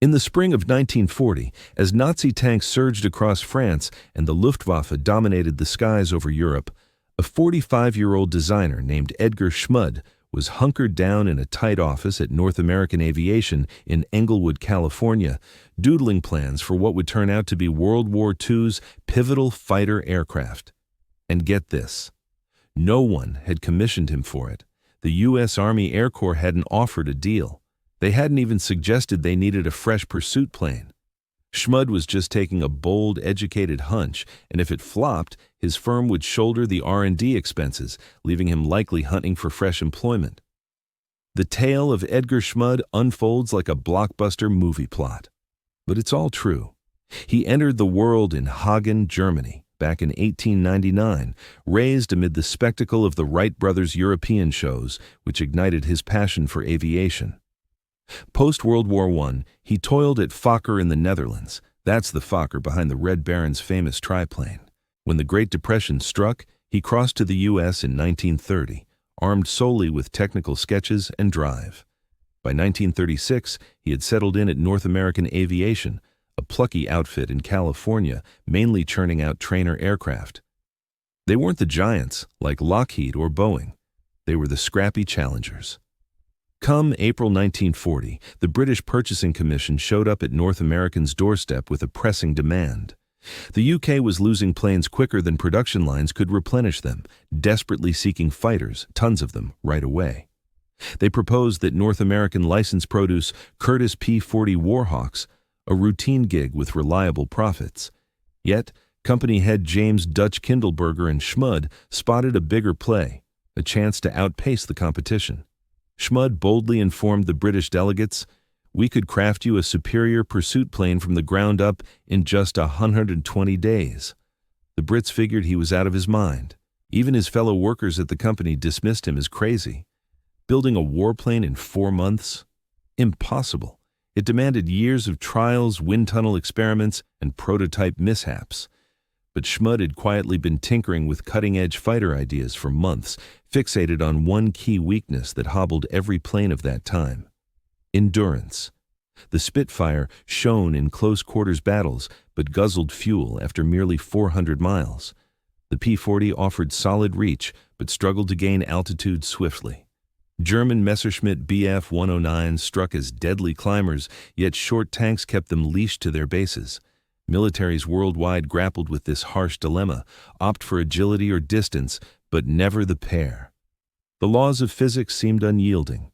In the spring of 1940, as Nazi tanks surged across France and the Luftwaffe dominated the skies over Europe, a 45-year-old designer named Edgar Schmud was hunkered down in a tight office at North American Aviation in Englewood, California, doodling plans for what would turn out to be World War II's pivotal fighter aircraft. And get this, no one had commissioned him for it. The U.S. Army Air Corps hadn't offered a deal. They hadn't even suggested they needed a fresh pursuit plane. Schmud was just taking a bold, educated hunch, and if it flopped, his firm would shoulder the R&D expenses, leaving him likely hunting for fresh employment. The tale of Edgar Schmud unfolds like a blockbuster movie plot. But it's all true. He entered the world in Hagen, Germany, back in 1899, raised amid the spectacle of the Wright brothers' European shows, which ignited his passion for aviation. Post-World War I, he toiled at Fokker in the Netherlands. That's the Fokker behind the Red Baron's famous triplane. When the Great Depression struck, he crossed to the U.S. in 1930, armed solely with technical sketches and drive. By 1936, he had settled in at North American Aviation, a plucky outfit in California, mainly churning out trainer aircraft. They weren't the giants, like Lockheed or Boeing. They were the scrappy challengers. Come April 1940, the British Purchasing Commission showed up at North American's doorstep with a pressing demand. The UK was losing planes quicker than production lines could replenish them, desperately seeking fighters, tons of them, right away. They proposed that North American license produce Curtiss P-40 Warhawks, a routine gig with reliable profits. Yet, company head James Dutch Kindleberger and Schmud spotted a bigger play, a chance to outpace the competition. Schmud boldly informed the British delegates, "We could craft you a superior pursuit plane from the ground up in just 120 days. The Brits figured he was out of his mind. Even his fellow workers at the company dismissed him as crazy. Building a warplane in 4 months? Impossible. It demanded years of trials, wind tunnel experiments, and prototype mishaps. But Schmud had quietly been tinkering with cutting-edge fighter ideas for months, fixated on one key weakness that hobbled every plane of that time: endurance. The Spitfire shone in close-quarters battles, but guzzled fuel after merely 400 miles. The P-40 offered solid reach, but struggled to gain altitude swiftly. German Messerschmitt Bf 109s struck as deadly climbers, yet short tanks kept them leashed to their bases. Militaries worldwide grappled with this harsh dilemma: opt for agility or distance, but never the pair. The laws of physics seemed unyielding.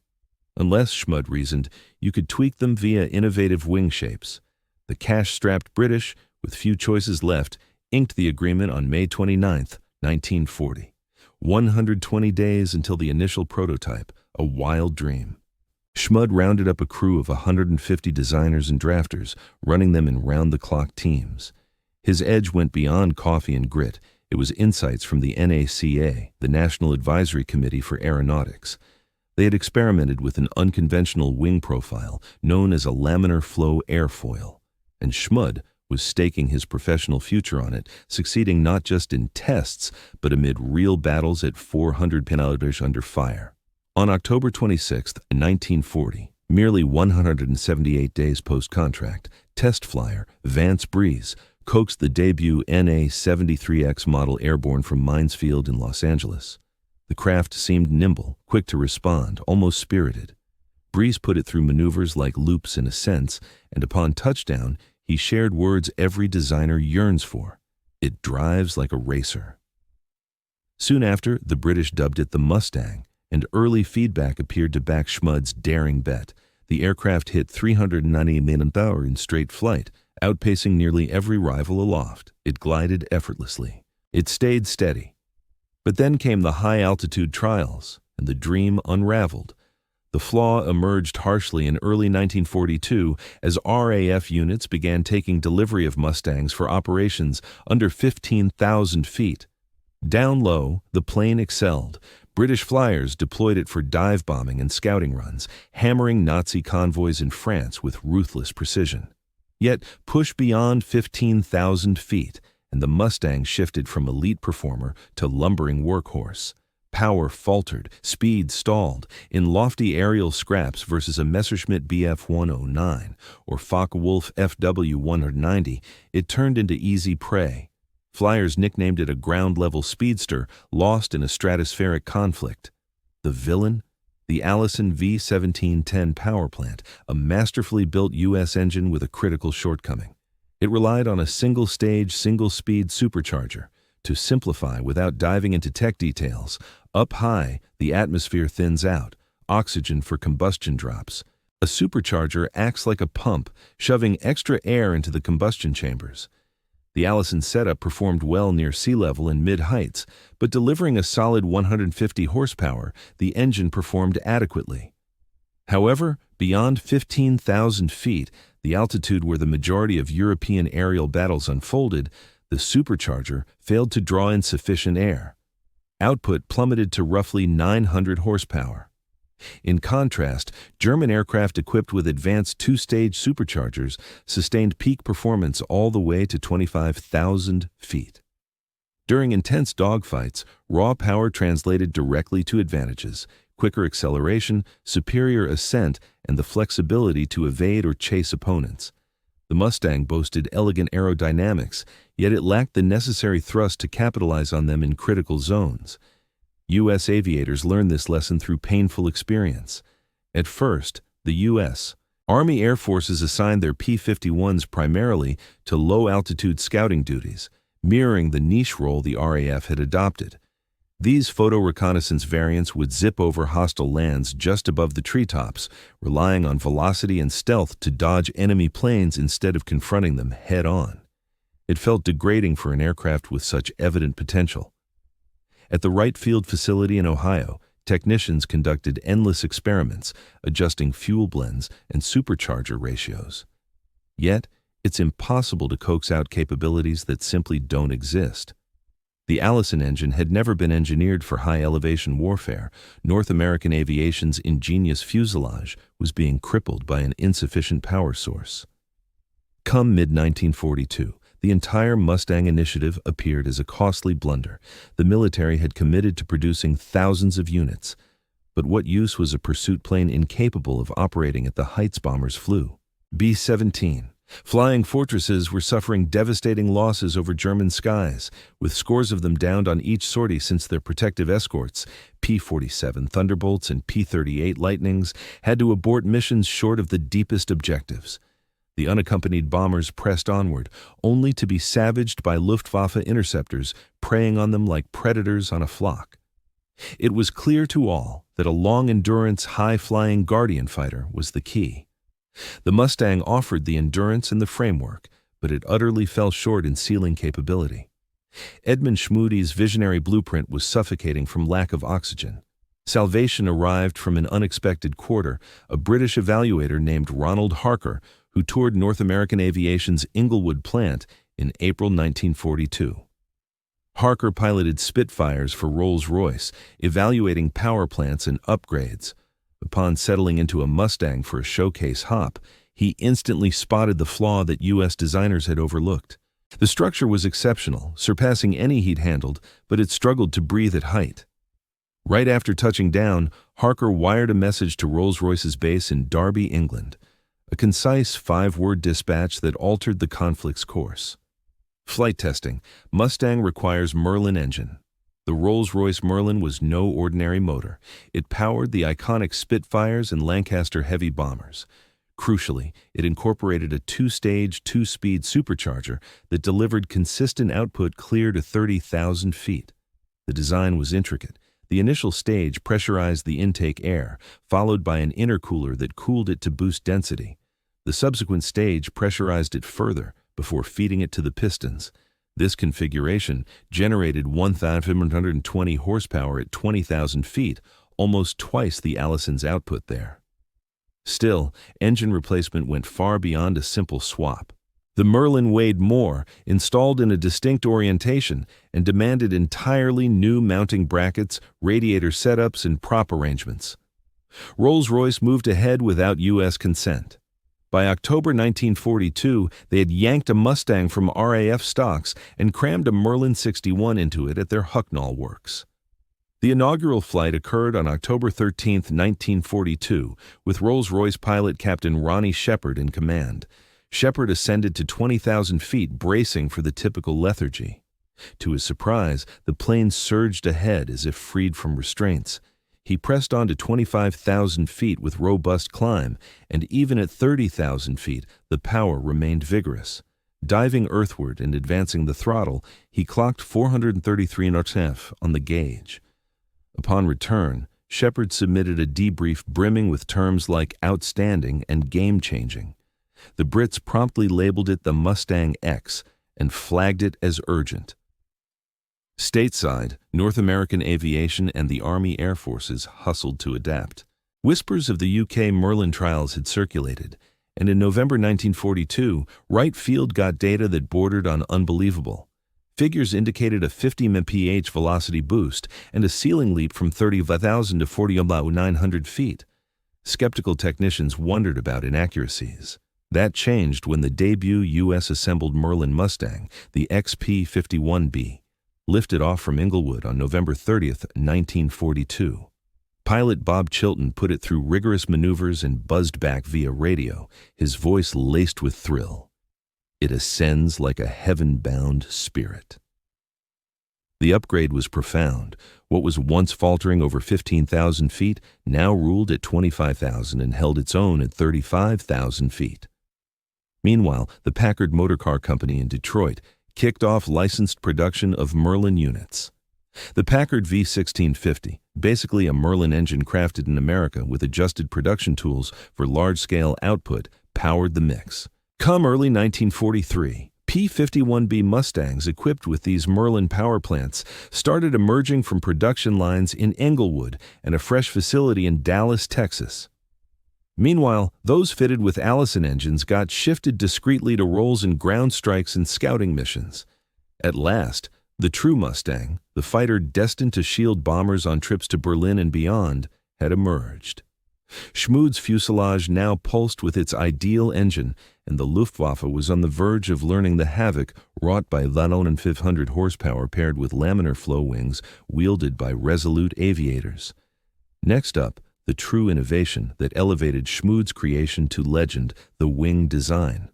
Unless, Schmud reasoned, you could tweak them via innovative wing shapes. The cash-strapped British, with few choices left, inked the agreement on May 29, 1940. 120 days until the initial prototype, a wild dream. Schmud rounded up a crew of 150 designers and drafters, running them in round-the-clock teams. His edge went beyond coffee and grit. It was insights from the NACA, the National Advisory Committee for Aeronautics. They had experimented with an unconventional wing profile known as a laminar flow airfoil, and Schmud was staking his professional future on it, succeeding not just in tests, but amid real battles at 400 kilometers under fire. On October 26, 1940, merely 178 days post-contract, test flyer Vance Breeze coaxed the debut NA-73X model airborne from Mines Field in Los Angeles. The craft seemed nimble, quick to respond, almost spirited. Breeze put it through maneuvers like loops in ascents, and upon touchdown, he shared words every designer yearns for: "It drives like a racer." Soon after, the British dubbed it the Mustang, and early feedback appeared to back Schmud's daring bet. The aircraft hit 390 mph in straight flight, outpacing nearly every rival aloft. It glided effortlessly. It stayed steady. But then came the high-altitude trials, and the dream unraveled. The flaw emerged harshly in early 1942 as RAF units began taking delivery of Mustangs for operations under 15,000 feet. Down low, the plane excelled. British flyers deployed it for dive bombing and scouting runs, hammering Nazi convoys in France with ruthless precision. Yet, push beyond 15,000 feet, and the Mustang shifted from elite performer to lumbering workhorse. Power faltered, speed stalled. In lofty aerial scraps versus a Messerschmitt Bf 109 or Focke-Wulf FW 190, it turned into easy prey. Flyers nicknamed it a ground-level speedster lost in a stratospheric conflict. The villain? The Allison V-1710 power plant, a masterfully built U.S. engine with a critical shortcoming. It relied on a single-stage, single-speed supercharger. To simplify without diving into tech details, up high, the atmosphere thins out, oxygen for combustion drops. A supercharger acts like a pump, shoving extra air into the combustion chambers. The Allison setup performed well near sea level and mid-heights, but delivering a solid 150 horsepower, the engine performed adequately. However, beyond 15,000 feet, the altitude where the majority of European aerial battles unfolded, the supercharger failed to draw in sufficient air. Output plummeted to roughly 900 horsepower. In contrast, German aircraft equipped with advanced two-stage superchargers sustained peak performance all the way to 25,000 feet. During intense dogfights, raw power translated directly to advantages: quicker acceleration, superior ascent, and the flexibility to evade or chase opponents. The Mustang boasted elegant aerodynamics, yet it lacked the necessary thrust to capitalize on them in critical zones. U.S. aviators learned this lesson through painful experience. At first, the U.S. Army Air Forces assigned their P-51s primarily to low-altitude scouting duties, mirroring the niche role the RAF had adopted. These photo reconnaissance variants would zip over hostile lands just above the treetops, relying on velocity and stealth to dodge enemy planes instead of confronting them head-on. It felt degrading for an aircraft with such evident potential. At the Wright Field facility in Ohio, technicians conducted endless experiments, adjusting fuel blends and supercharger ratios. Yet, it's impossible to coax out capabilities that simply don't exist. The Allison engine had never been engineered for high-elevation warfare. North American aviation's ingenious fuselage was being crippled by an insufficient power source. Come mid-1942, the entire Mustang initiative appeared as a costly blunder. The military had committed to producing thousands of units. But what use was a pursuit plane incapable of operating at the heights bombers flew? B-17. Flying fortresses were suffering devastating losses over German skies, with scores of them downed on each sortie since their protective escorts, P-47 Thunderbolts and P-38 Lightnings, had to abort missions short of the deepest objectives. The unaccompanied bombers pressed onward, only to be savaged by Luftwaffe interceptors preying on them like predators on a flock. It was clear to all that a long-endurance, high-flying Guardian fighter was the key. The Mustang offered the endurance and the framework, but it utterly fell short in ceiling capability. Edmund Schmude's visionary blueprint was suffocating from lack of oxygen. Salvation arrived from an unexpected quarter, a British evaluator named Ronald Harker, who toured North American Aviation's Inglewood plant in April 1942. Harker piloted Spitfires for Rolls-Royce, evaluating power plants and upgrades. Upon settling into a Mustang for a showcase hop, he instantly spotted the flaw that U.S. designers had overlooked. The structure was exceptional, surpassing any he'd handled, but it struggled to breathe at height. Right after touching down, Harker wired a message to Rolls-Royce's base in Derby, England, a concise 5-word dispatch that altered the conflict's course. Flight testing. Mustang requires Merlin engine. The Rolls-Royce Merlin was no ordinary motor. It powered the iconic Spitfires and Lancaster heavy bombers. Crucially, it incorporated a 2-stage, 2-speed supercharger that delivered consistent output clear to 30,000 feet. The design was intricate. The initial stage pressurized the intake air, followed by an intercooler that cooled it to boost density. The subsequent stage pressurized it further before feeding it to the pistons. This configuration generated 1,520 horsepower at 20,000 feet, almost twice the Allison's output there. Still, engine replacement went far beyond a simple swap. The Merlin weighed more, installed in a distinct orientation, and demanded entirely new mounting brackets, radiator setups, and prop arrangements. Rolls-Royce moved ahead without U.S. consent. By October 1942, they had yanked a Mustang from RAF stocks and crammed a Merlin 61 into it at their Hucknall works. The inaugural flight occurred on October 13, 1942, with Rolls-Royce pilot Captain Ronnie Shepard in command. Shepard ascended to 20,000 feet, bracing for the typical lethargy. To his surprise, the plane surged ahead as if freed from restraints. He pressed on to 25,000 feet with robust climb, and even at 30,000 feet, the power remained vigorous. Diving earthward and advancing the throttle, he clocked 433 knots on the gauge. Upon return, Shepard submitted a debrief brimming with terms like outstanding and game-changing. The Brits promptly labeled it the Mustang X and flagged it as urgent. Stateside, North American aviation and the Army Air Forces hustled to adapt. Whispers of the UK Merlin trials had circulated, and in November 1942, Wright Field got data that bordered on unbelievable. Figures indicated a 50 mph velocity boost and a ceiling leap from 30,000 to 40,900 feet. Skeptical technicians wondered about inaccuracies. That changed when the debut U.S.-assembled Merlin Mustang, the P-51B, lifted off from Inglewood on November 30, 1942. Pilot Bob Chilton put it through rigorous maneuvers and buzzed back via radio, his voice laced with thrill. It ascends like a heaven-bound spirit. The upgrade was profound. What was once faltering over 15,000 feet now ruled at 25,000 and held its own at 35,000 feet. Meanwhile, the Packard Motor Car Company in Detroit kicked off licensed production of Merlin units. The Packard V1650, basically a Merlin engine crafted in America with adjusted production tools for large-scale output, powered the mix. Come early 1943, P-51B Mustangs equipped with these Merlin power plants started emerging from production lines in Englewood and a fresh facility in Dallas, Texas. Meanwhile, those fitted with Allison engines got shifted discreetly to roles in ground strikes and scouting missions. At last, the true Mustang, the fighter destined to shield bombers on trips to Berlin and beyond, had emerged. Schmood's fuselage now pulsed with its ideal engine, and the Luftwaffe was on the verge of learning the havoc wrought by 500 horsepower paired with laminar flow wings wielded by resolute aviators. Next up, the true innovation that elevated Schmood's creation to legend, the wing design.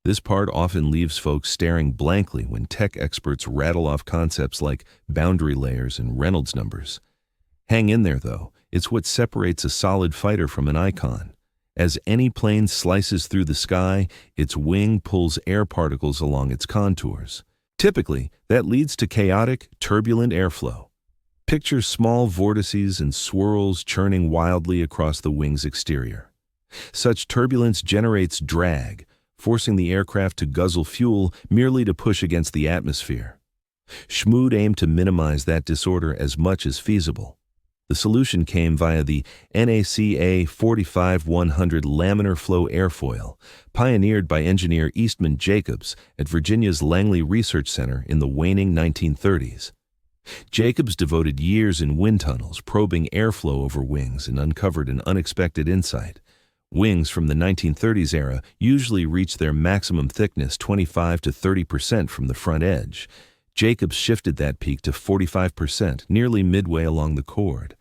This part often leaves folks staring blankly when tech experts rattle off concepts like boundary layers and Reynolds numbers. Hang in there, though. It's what separates a solid fighter from an icon. As any plane slices through the sky, its wing pulls air particles along its contours. Typically, that leads to chaotic, turbulent airflow. Picture small vortices and swirls churning wildly across the wing's exterior. Such turbulence generates drag, forcing the aircraft to guzzle fuel merely to push against the atmosphere. Schmood aimed to minimize that disorder as much as feasible. The solution came via the NACA 45-100 laminar flow airfoil, pioneered by engineer Eastman Jacobs at Virginia's Langley Research Center in the waning 1930s. Jacobs devoted years in wind tunnels probing airflow over wings and uncovered an unexpected insight. Wings from the 1930s era usually reach their maximum thickness 25 to 30% from the front edge. Jacobs shifted that peak to 45%, nearly midway along the chord.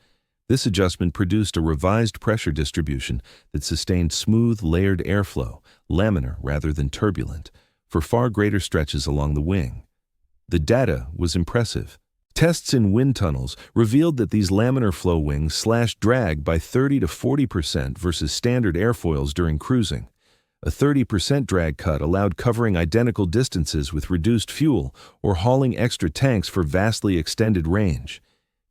This adjustment produced a revised pressure distribution that sustained smooth, layered airflow, laminar rather than turbulent, for far greater stretches along the wing. The data was impressive. Tests in wind tunnels revealed that these laminar flow wings slashed drag by 30 to 40% versus standard airfoils during cruising. A 30% drag cut allowed covering identical distances with reduced fuel or hauling extra tanks for vastly extended range.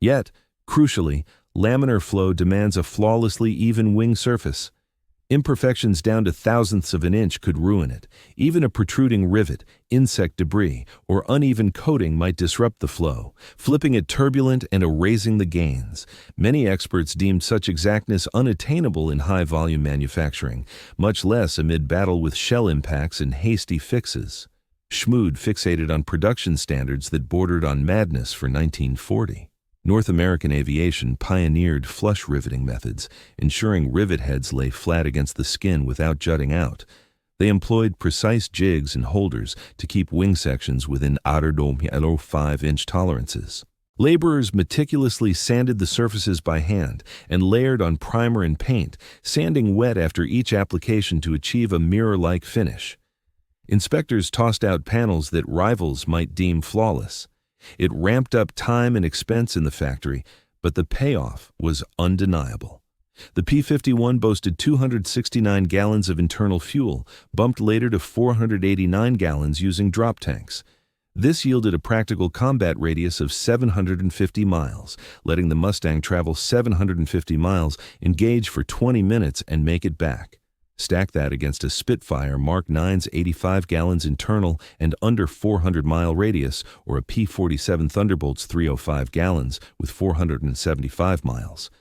Yet, crucially, laminar flow demands a flawlessly even wing surface. Imperfections down to thousandths of an inch could ruin it. Even a protruding rivet, insect debris, or uneven coating might disrupt the flow, flipping it turbulent and erasing the gains. Many experts deemed such exactness unattainable in high-volume manufacturing, much less amid battle with shell impacts and hasty fixes. Schmood fixated on production standards that bordered on madness for 1940. North American aviation pioneered flush riveting methods, ensuring rivet heads lay flat against the skin without jutting out. They employed precise jigs and holders to keep wing sections within 5-inch tolerances. Laborers meticulously sanded the surfaces by hand and layered on primer and paint, sanding wet after each application to achieve a mirror-like finish. Inspectors tossed out panels that rivals might deem flawless. It ramped up time and expense in the factory, but the payoff was undeniable. The P-51 boasted 269 gallons of internal fuel, bumped later to 489 gallons using drop tanks. This yielded a practical combat radius of 750 miles, letting the Mustang travel 750 miles, engage for 20 minutes, and make it back. Stack that against a Spitfire Mark IX's 85 gallons internal and under 400-mile radius, or a P-47 Thunderbolt's 305 gallons with 475 miles.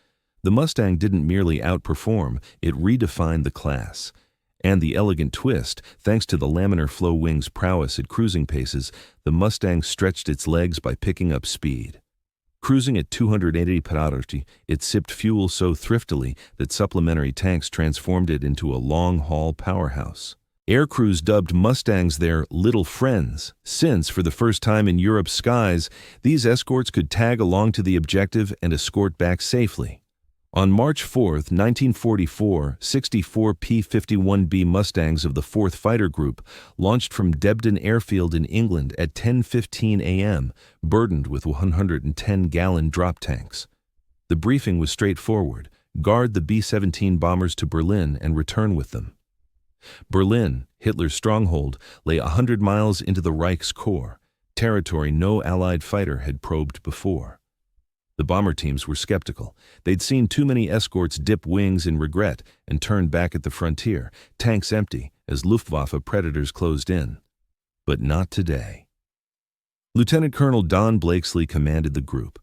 The Mustang didn't merely outperform, it redefined the class. And the elegant twist, thanks to the laminar flow wing's prowess at cruising paces, the Mustang stretched its legs by picking up speed. Cruising at 280 per-hour, it sipped fuel so thriftily that supplementary tanks transformed it into a long-haul powerhouse. Aircrews dubbed Mustangs their little friends, since, for the first time in Europe's skies, these escorts could tag along to the objective and escort back safely. On March 4, 1944, 64 P-51B Mustangs of the 4th Fighter Group launched from Debden Airfield in England at 10:15 a.m., burdened with 110-gallon drop tanks. The briefing was straightforward: guard the B-17 bombers to Berlin and return with them. Berlin, Hitler's stronghold, lay 100 miles into the Reich's core, territory no Allied fighter had probed before. The bomber teams were skeptical. They'd seen too many escorts dip wings in regret and turn back at the frontier, tanks empty, as Luftwaffe predators closed in. But not today. Lieutenant Colonel Don Blakesley commanded the group.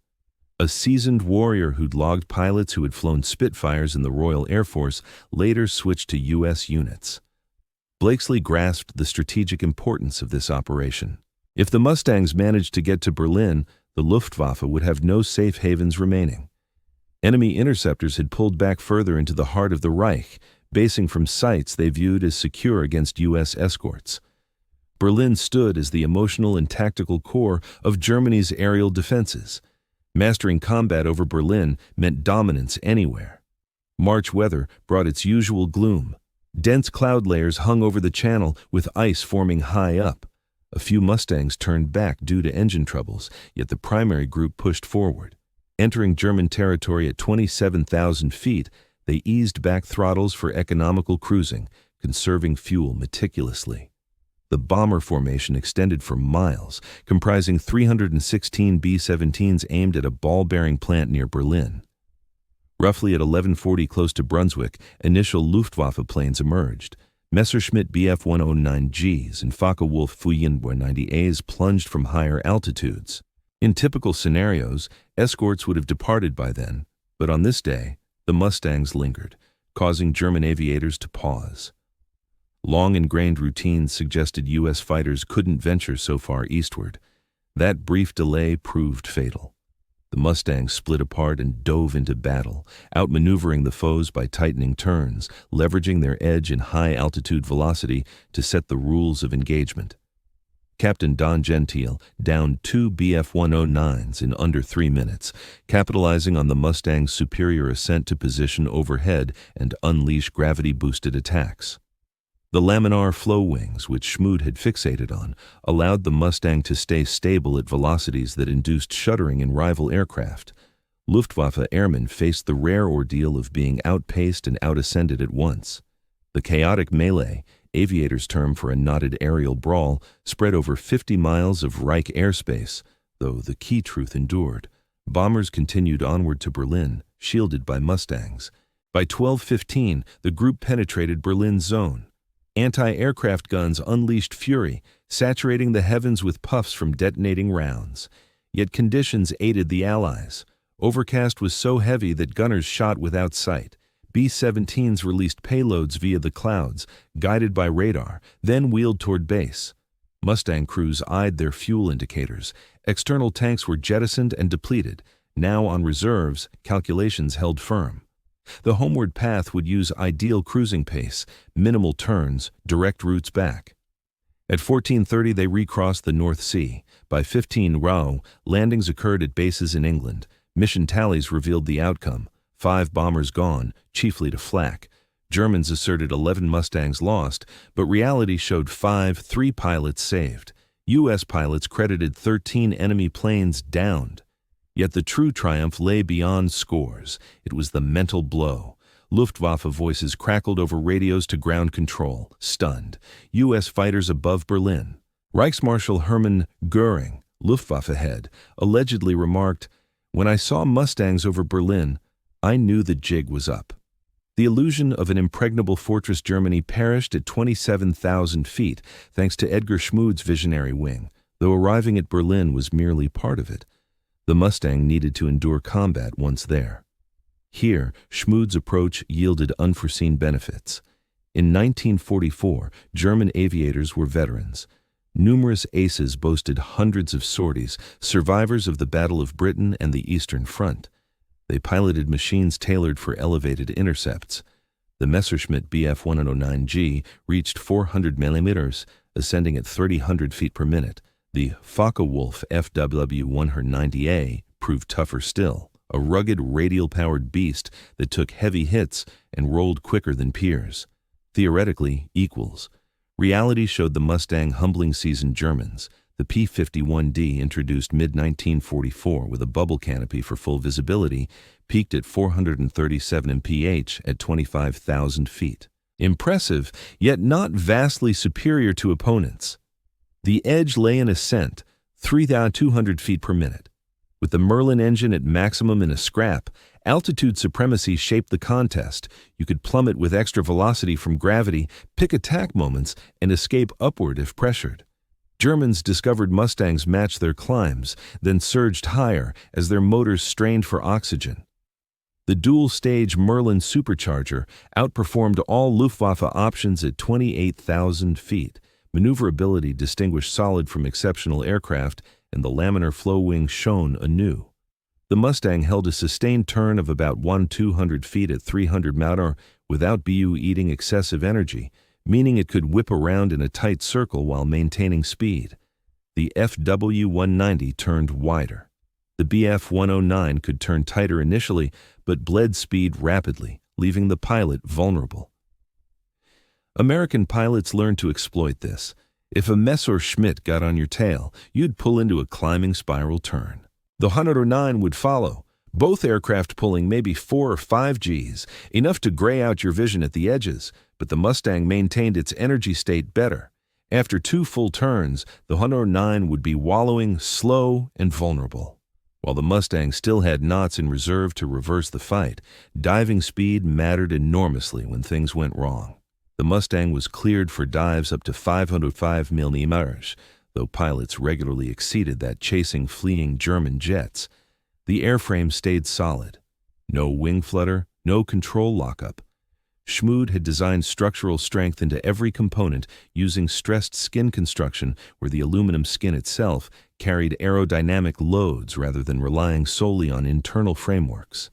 A seasoned warrior who'd logged pilots who had flown Spitfires in the Royal Air Force later switched to U.S. units. Blakesley grasped the strategic importance of this operation. If the Mustangs managed to get to Berlin, the Luftwaffe would have no safe havens remaining. Enemy interceptors had pulled back further into the heart of the Reich, basing from sites they viewed as secure against U.S. escorts. Berlin stood as the emotional and tactical core of Germany's aerial defenses. Mastering combat over Berlin meant dominance anywhere. March weather brought its usual gloom. Dense cloud layers hung over the channel, with ice forming high up. A few Mustangs turned back due to engine troubles, yet the primary group pushed forward. Entering German territory at 27,000 feet, they eased back throttles for economical cruising, conserving fuel meticulously. The bomber formation extended for miles, comprising 316 B-17s aimed at a ball-bearing plant near Berlin. Roughly at 11:40 close to Brunswick, initial Luftwaffe planes emerged. Messerschmitt Bf-109Gs and Focke-Wulf Fu-90As plunged from higher altitudes. In typical scenarios, escorts would have departed by then, but on this day, the Mustangs lingered, causing German aviators to pause. Long-ingrained routines suggested U.S. fighters couldn't venture so far eastward. That brief delay proved fatal. The Mustangs split apart and dove into battle, outmaneuvering the foes by tightening turns, leveraging their edge in high-altitude velocity to set the rules of engagement. Captain Don Gentile downed 2 Bf-109s in under 3 minutes, capitalizing on the Mustang's superior ascent to position overhead and unleash gravity-boosted attacks. The laminar flow wings, which Schmood had fixated on, allowed the Mustang to stay stable at velocities that induced shuddering in rival aircraft. Luftwaffe airmen faced the rare ordeal of being outpaced and outascended at once. The chaotic melee, aviators' term for a knotted aerial brawl, spread over 50 miles of Reich airspace, though the key truth endured. Bombers continued onward to Berlin, shielded by Mustangs. By 12:15, the group penetrated Berlin's zone. Anti-aircraft guns unleashed fury, saturating the heavens with puffs from detonating rounds. Yet conditions aided the Allies. Overcast was so heavy that gunners shot without sight. B-17s released payloads via the clouds, guided by radar, then wheeled toward base. Mustang crews eyed their fuel indicators. External tanks were jettisoned and depleted. Now on reserves, calculations held firm. The homeward path would use ideal cruising pace, minimal turns, direct routes back. At 14:30, they recrossed the North Sea. By 15 Rao, landings occurred at bases in England. Mission tallies revealed the outcome: 5 bombers gone, chiefly to flak. Germans asserted 11 Mustangs lost, but reality showed 3 pilots saved. U.S. pilots credited 13 enemy planes downed. Yet the true triumph lay beyond scores. It was the mental blow. Luftwaffe voices crackled over radios to ground control, stunned. U.S. fighters above Berlin. Reichsmarschall Hermann Göring, Luftwaffe head, allegedly remarked, "When I saw Mustangs over Berlin, I knew the jig was up." The illusion of an impregnable fortress Germany perished at 27,000 feet thanks to Edgar Schmud's visionary wing, though arriving at Berlin was merely part of it. The Mustang needed to endure combat once there. Here, Schmud's approach yielded unforeseen benefits. In 1944, German aviators were veterans. Numerous aces boasted hundreds of sorties, survivors of the Battle of Britain and the Eastern Front. They piloted machines tailored for elevated intercepts. The Messerschmitt Bf-109G reached 400 millimeters, ascending at 300 feet per minute. The Focke-Wulf FW-190A proved tougher still, a rugged radial-powered beast that took heavy hits and rolled quicker than peers. Theoretically, equals. Reality showed the Mustang humbling seasoned Germans. The P-51D, introduced mid-1944 with a bubble canopy for full visibility, peaked at 437 mph at 25,000 feet. Impressive, yet not vastly superior to opponents. The edge lay in ascent, 3,200 feet per minute. With the Merlin engine at maximum in a scrap, altitude supremacy shaped the contest. You could plummet with extra velocity from gravity, pick attack moments, and escape upward if pressured. Germans discovered Mustangs matched their climbs, then surged higher as their motors strained for oxygen. The dual-stage Merlin supercharger outperformed all Luftwaffe options at 28,000 feet. Maneuverability distinguished solid from exceptional aircraft, and the laminar flow wing shone anew. The Mustang held a sustained turn of about 1,200 feet at 300 mph without eating excessive energy, meaning it could whip around in a tight circle while maintaining speed. The FW-190 turned wider. The Bf-109 could turn tighter initially, but bled speed rapidly, leaving the pilot vulnerable. American pilots learned to exploit this. If a Messerschmitt got on your tail, you'd pull into a climbing spiral turn. The 109 would follow, both aircraft pulling maybe 4 or 5 Gs, enough to gray out your vision at the edges, but the Mustang maintained its energy state better. After 2 full turns, the 109 would be wallowing, slow, and vulnerable. While the Mustang still had knots in reserve to reverse the fight, diving speed mattered enormously when things went wrong. The Mustang was cleared for dives up to 505 mm, though pilots regularly exceeded that chasing fleeing German jets. The airframe stayed solid. No wing flutter, no control lockup. Schmud had designed structural strength into every component using stressed skin construction where the aluminum skin itself carried aerodynamic loads rather than relying solely on internal frameworks.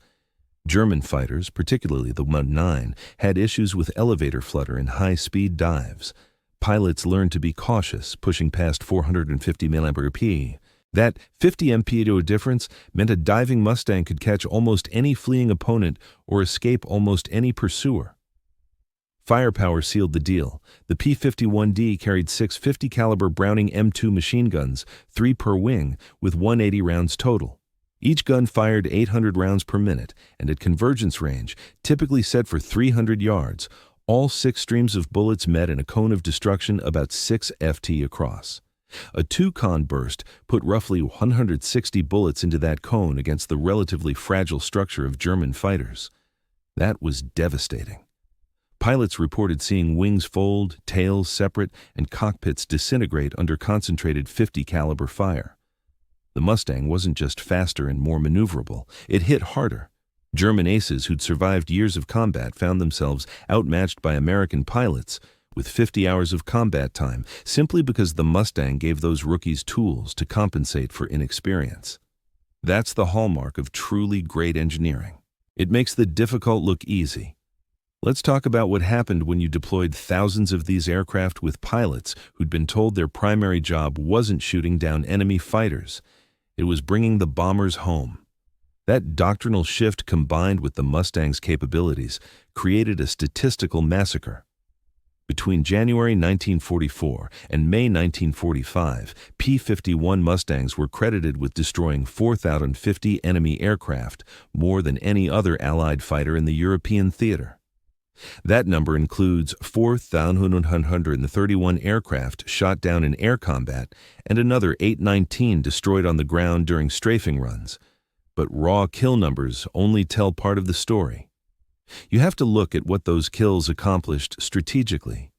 German fighters, particularly the 109, had issues with elevator flutter in high-speed dives. Pilots learned to be cautious, pushing past 450 mph. That 50 mph difference meant a diving Mustang could catch almost any fleeing opponent or escape almost any pursuer. Firepower sealed the deal. The P-51D carried 6 50-caliber Browning M2 machine guns, 3 per wing, with 180 rounds total. Each gun fired 800 rounds per minute, and at convergence range, typically set for 300 yards, all 6 streams of bullets met in a cone of destruction about 6 ft across. A 2-con burst put roughly 160 bullets into that cone against the relatively fragile structure of German fighters. That was devastating. Pilots reported seeing wings fold, tails separate, and cockpits disintegrate under concentrated 50-caliber fire. The Mustang wasn't just faster and more maneuverable, it hit harder. German aces who'd survived years of combat found themselves outmatched by American pilots with 50 hours of combat time simply because the Mustang gave those rookies tools to compensate for inexperience. That's the hallmark of truly great engineering. It makes the difficult look easy. Let's talk about what happened when you deployed thousands of these aircraft with pilots who'd been told their primary job wasn't shooting down enemy fighters. It was bringing the bombers home. That doctrinal shift, combined with the Mustangs' capabilities, created a statistical massacre. Between January 1944 and May 1945, P-51 Mustangs were credited with destroying 4,050 enemy aircraft, more than any other Allied fighter in the European theater. That number includes 4,131 aircraft shot down in air combat and another 819 destroyed on the ground during strafing runs. But raw kill numbers only tell part of the story. You have to look at what those kills accomplished strategically.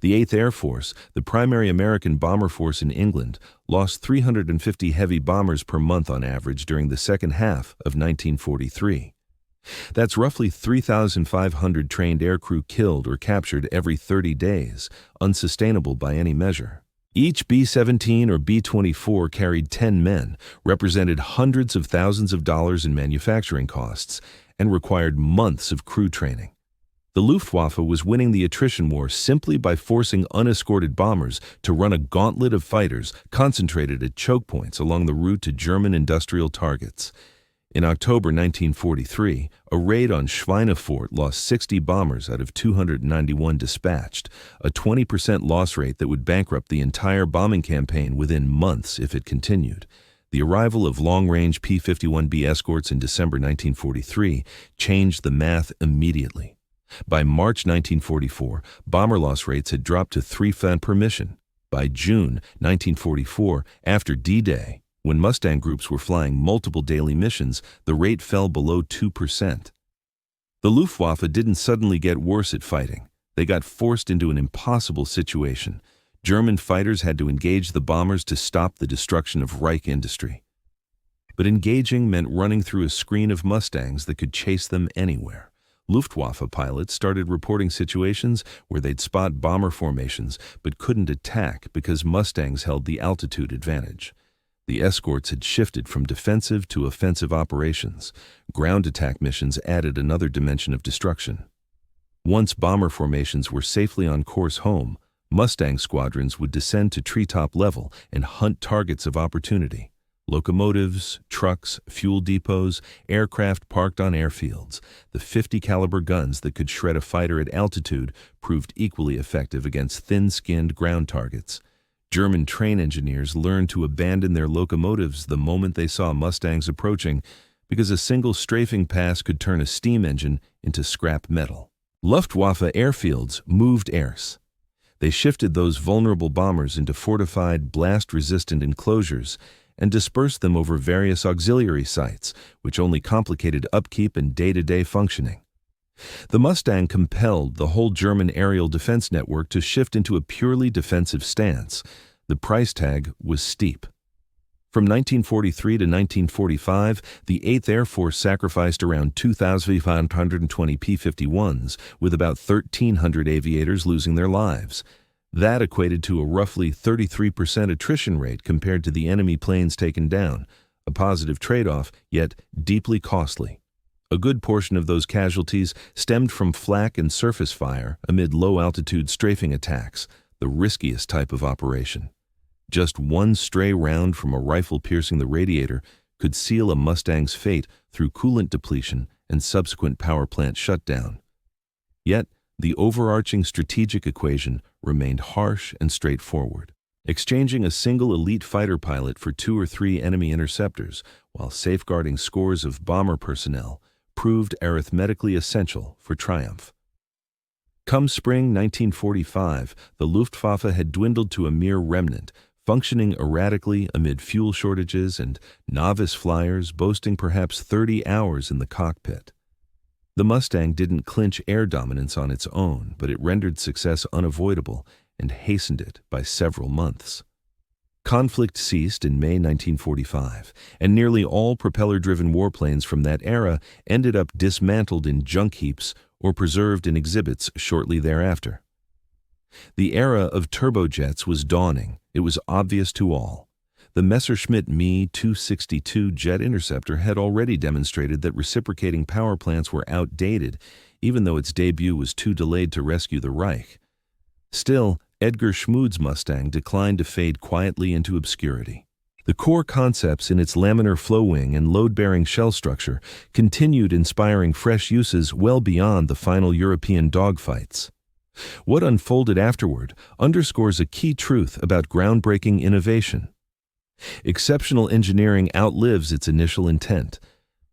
The 8th Air Force, the primary American bomber force in England, lost 350 heavy bombers per month on average during the second half of 1943. That's roughly 3,500 trained aircrew killed or captured every 30 days, unsustainable by any measure. Each B-17 or B-24 carried 10 men, represented hundreds of thousands of dollars in manufacturing costs, and required months of crew training. The Luftwaffe was winning the attrition war simply by forcing unescorted bombers to run a gauntlet of fighters concentrated at choke points along the route to German industrial targets. In October 1943, a raid on Schweinefurt lost 60 bombers out of 291 dispatched, a 20% loss rate that would bankrupt the entire bombing campaign within months if it continued. The arrival of long-range P-51B escorts in December 1943 changed the math immediately. By March 1944, bomber loss rates had dropped to 3 per mission. By June 1944, after D-Day, when Mustang groups were flying multiple daily missions, the rate fell below 2%. The Luftwaffe didn't suddenly get worse at fighting. They got forced into an impossible situation. German fighters had to engage the bombers to stop the destruction of Reich industry. But engaging meant running through a screen of Mustangs that could chase them anywhere. Luftwaffe pilots started reporting situations where they'd spot bomber formations but couldn't attack because Mustangs held the altitude advantage. The escorts had shifted from defensive to offensive operations. Ground attack missions added another dimension of destruction. Once bomber formations were safely on course home, Mustang squadrons would descend to treetop level and hunt targets of opportunity. Locomotives, trucks, fuel depots, aircraft parked on airfields. The 50 caliber guns that could shred a fighter at altitude proved equally effective against thin-skinned ground targets. German train engineers learned to abandon their locomotives the moment they saw Mustangs approaching because a single strafing pass could turn a steam engine into scrap metal. Luftwaffe airfields moved erse. They shifted those vulnerable bombers into fortified, blast-resistant enclosures and dispersed them over various auxiliary sites, which only complicated upkeep and day-to-day functioning. The Mustang compelled the whole German aerial defense network to shift into a purely defensive stance. The price tag was steep. From 1943 to 1945, the 8th Air Force sacrificed around 2,520 P-51s, with about 1,300 aviators losing their lives. That equated to a roughly 33% attrition rate compared to the enemy planes taken down, a positive trade-off, yet deeply costly. A good portion of those casualties stemmed from flak and surface fire amid low-altitude strafing attacks, the riskiest type of operation. Just one stray round from a rifle piercing the radiator could seal a Mustang's fate through coolant depletion and subsequent power plant shutdown. Yet, the overarching strategic equation remained harsh and straightforward. Exchanging a single elite fighter pilot for 2 or 3 enemy interceptors while safeguarding scores of bomber personnel proved arithmetically essential for triumph. Come spring 1945, the Luftwaffe had dwindled to a mere remnant, functioning erratically amid fuel shortages and novice flyers boasting perhaps 30 hours in the cockpit. The Mustang didn't clinch air dominance on its own, but it rendered success unavoidable and hastened it by several months. Conflict ceased in May 1945, and nearly all propeller-driven warplanes from that era ended up dismantled in junk heaps or preserved in exhibits shortly thereafter. The era of turbojets was dawning. It was obvious to all. The Messerschmitt Me 262 jet interceptor had already demonstrated that reciprocating power plants were outdated, even though its debut was too delayed to rescue the Reich. Still, Edgar Schmud's Mustang declined to fade quietly into obscurity. The core concepts in its laminar flow wing and load-bearing shell structure continued inspiring fresh uses well beyond the final European dogfights. What unfolded afterward underscores a key truth about groundbreaking innovation. Exceptional engineering outlives its initial intent.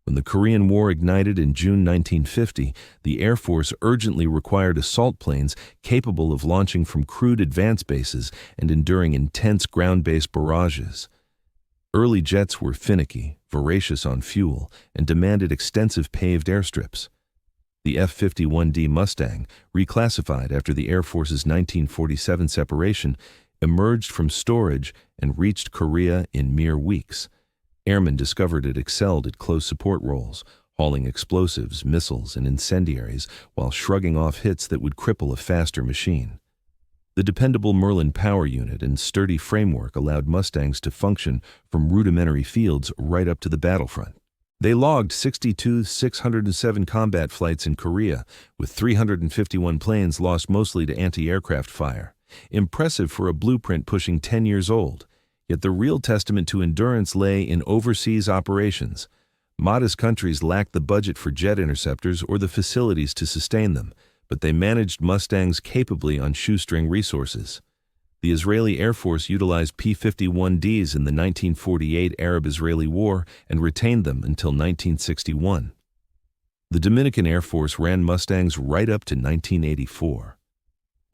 When the Korean War ignited in June 1950, the Air Force urgently required assault planes capable of launching from crewed advance bases and enduring intense ground-based barrages. Early jets were finicky, voracious on fuel, and demanded extensive paved airstrips. The F-51D Mustang, reclassified after the Air Force's 1947 separation, emerged from storage and reached Korea in mere weeks. Airmen discovered it excelled at close support roles, hauling explosives, missiles, and incendiaries while shrugging off hits that would cripple a faster machine. The dependable Merlin power unit and sturdy framework allowed Mustangs to function from rudimentary fields right up to the battlefront. They logged 607 combat flights in Korea, with 351 planes lost mostly to anti-aircraft fire. Impressive for a blueprint pushing 10 years old. Yet the real testament to endurance lay in overseas operations. Modest countries lacked the budget for jet interceptors or the facilities to sustain them, but they managed Mustangs capably on shoestring resources. The Israeli Air Force utilized P-51Ds in the 1948 Arab-Israeli War and retained them until 1961. The Dominican Air Force ran Mustangs right up to 1984.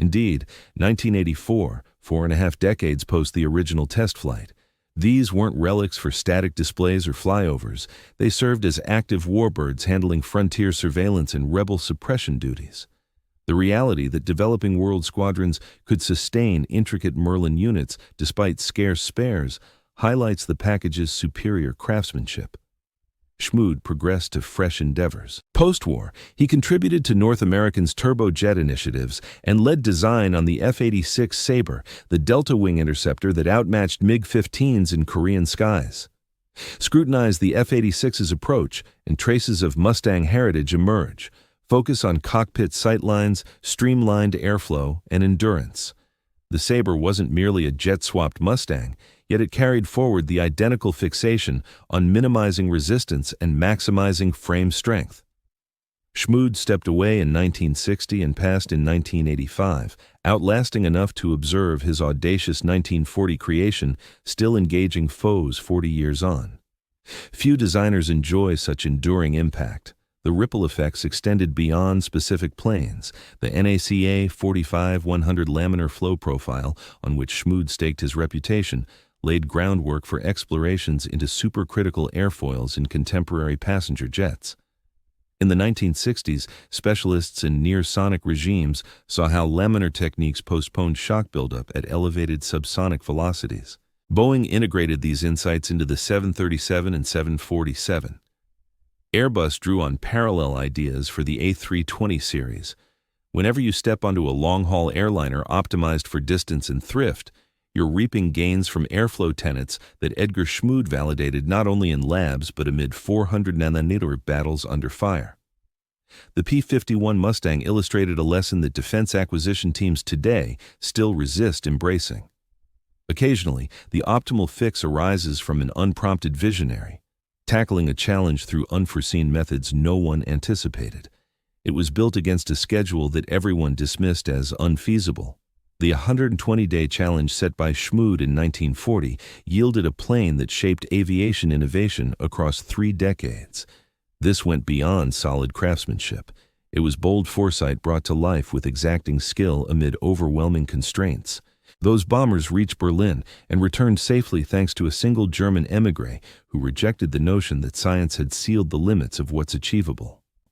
Indeed, 1984, 4.5 decades post the original test flight. These weren't relics for static displays or flyovers. They served as active warbirds handling frontier surveillance and rebel suppression duties. The reality that developing world squadrons could sustain intricate Merlin units despite scarce spares highlights the package's superior craftsmanship. Schmud progressed to fresh endeavors. Post-war, he contributed to North American's turbojet initiatives and led design on the F-86 Sabre, the Delta Wing interceptor that outmatched MiG-15s in Korean skies. Scrutinize the F-86's approach, and traces of Mustang heritage emerge. Focus on cockpit sightlines, streamlined airflow, and endurance. The Sabre wasn't merely a jet-swapped Mustang, yet it carried forward the identical fixation on minimizing resistance and maximizing frame strength. Schmud stepped away in 1960 and passed in 1985, outlasting enough to observe his audacious 1940 creation still engaging foes 40 years on. Few designers enjoy such enduring impact. The ripple effects extended beyond specific planes. The NACA 45-100 laminar flow profile, on which Schmud staked his reputation, laid groundwork for explorations into supercritical airfoils in contemporary passenger jets. In the 1960s, specialists in near-sonic regimes saw how laminar techniques postponed shock buildup at elevated subsonic velocities. Boeing integrated these insights into the 737 and 747. Airbus drew on parallel ideas for the A320 series. Whenever you step onto a long-haul airliner optimized for distance and thrift, you're reaping gains from airflow tenets that Edgar Schmud validated not only in labs but amid 400-nanometer battles under fire. The P-51 Mustang illustrated a lesson that defense acquisition teams today still resist embracing. Occasionally, the optimal fix arises from an unprompted visionary, tackling a challenge through unforeseen methods no one anticipated. It was built against a schedule that everyone dismissed as unfeasible. The 120-day challenge set by Schmud in 1940 yielded a plane that shaped aviation innovation across 3 decades. This went beyond solid craftsmanship. It was bold foresight brought to life with exacting skill amid overwhelming constraints. Those bombers reached Berlin and returned safely thanks to a single German émigré who rejected the notion that science had sealed the limits of what's achievable.